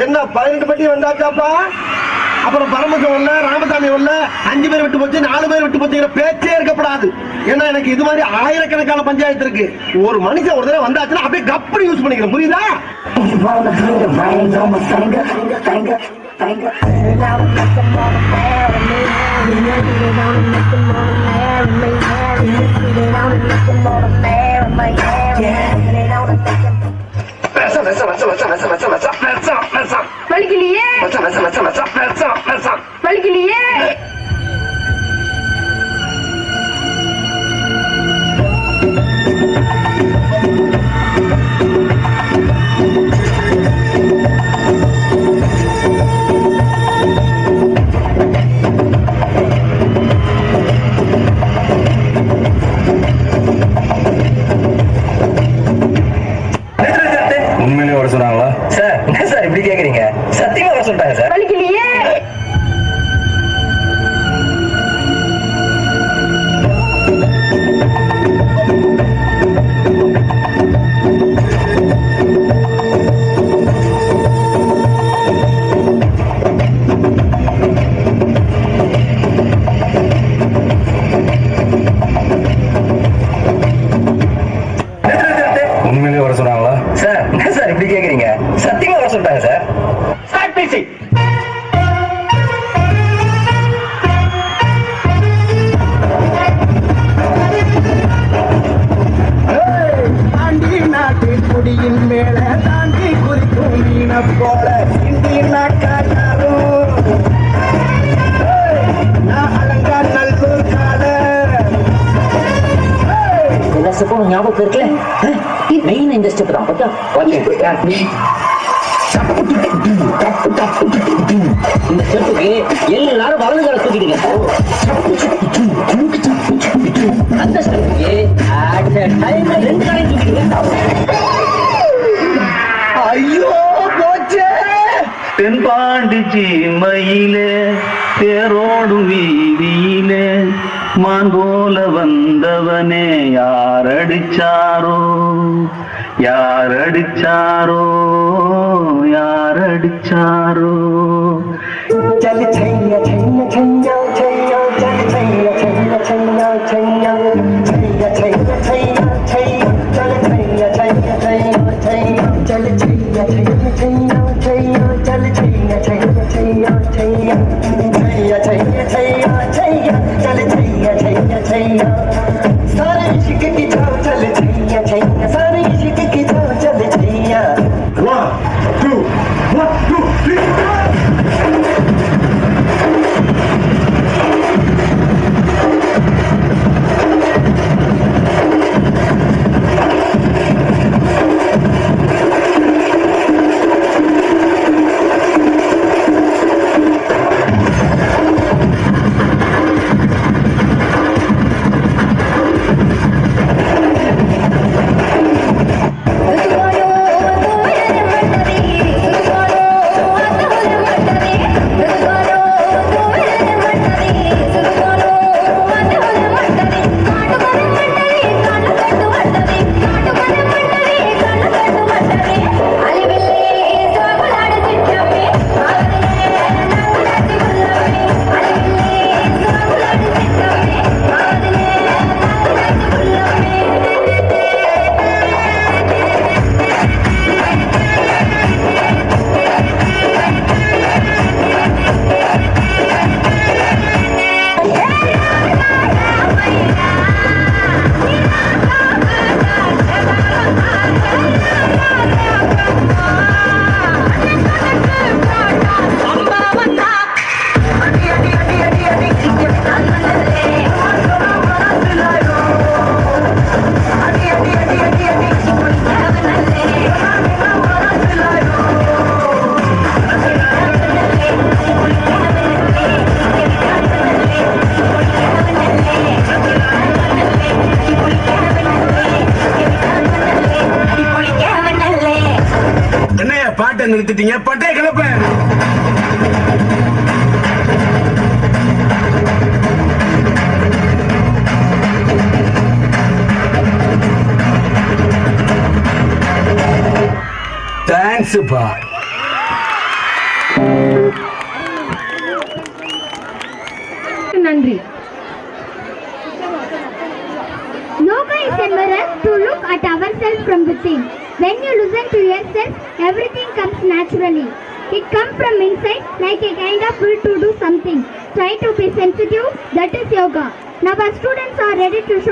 என்ன 18 பட்டி வந்தாச்சாப்பா? அப்புறம் பரமசம் வரல, ராமசாமி வரல, 5 பேர் விட்டு போச்சு, 4 பேர் விட்டு போச்சுங்கிற பேச்சே இருக்கப்படாது. ஏன்னா எனக்கு இது மாதிரி ஆயிரக்கணக்கான பஞ்சாயத்து இருக்கு. ஒரு மனுஷன் ஒரு தடவை வந்தாச்சுன்னா அப்படியே கப்படி யூஸ் பண்ணிக்கிறேன், புரியுதா? வலிக்கலையே வலிக்கலையே. உண்மையிலேயே வர சொன்னாங்களா சார்? என்ன சார் இப்படி கேக்குறீங்க? சத்தியமா வர சொல்லிட்டாங்க சார். வலிக்கலையே. உண்மையிலேயே வர சொன்னாங்களா சார்? என்ன சார் இப்படி கேக்குறீங்க? சத்தியமா வர சொல்லிட்டாங்க சார். ஸ்டார்ட் பேசி. தாண்டி நாட்டு குடியின் மேல தாண்டி குறிக்கும் மீன போல இந்தி நாட்டாரும் நான் அலங்கா நல்லூர் கால எல்லா ஸ்டெப்பும் ஞாபகம் இருக்குல்ல? மெயின் இந்த ஸ்டெப் தான். இந்த ஸ்டெப்புக்கு எல்லாரும் வலது கால தூக்கிடுங்க. அந்த ஸ்டெப்புக்கு அட் டைம்ல 2 காலையும் தூக்கிடுங்க. ஐயோ போச்சே. தென்பாண்டி சீமையிலே தேரோடும் வீதியிலே மான் போல வந்தவனே யாரடிச்சாரோ யாரடிச்சாரோ யாரடிச்சாரோ. चल छैया छैया छैया छैया चल छैया छैया छैया छैया छैया छैया छैया छैया चल छैया छैया छैया छैया चल छैया छैया छैया छैया चल छैया छैया छैया छैया छैया छैया छैया छैया चल छैया छैया छैया सारे इश्क की छाव चल छैया छैया सारे इश्क की छाव चल छैया. 1 2 1 2 3 பாட்டை நிறுத்திட்டீங்க, பட்டே கிளப்ப. தேங்க்ஸ் பா. நன்றி. Yoga is a mirror to look at ourselves from within. When you listen to yourself, everything comes naturally. It comes from inside like a kind of will to do something. Try to be sensitive, that is yoga. Now our students are ready to show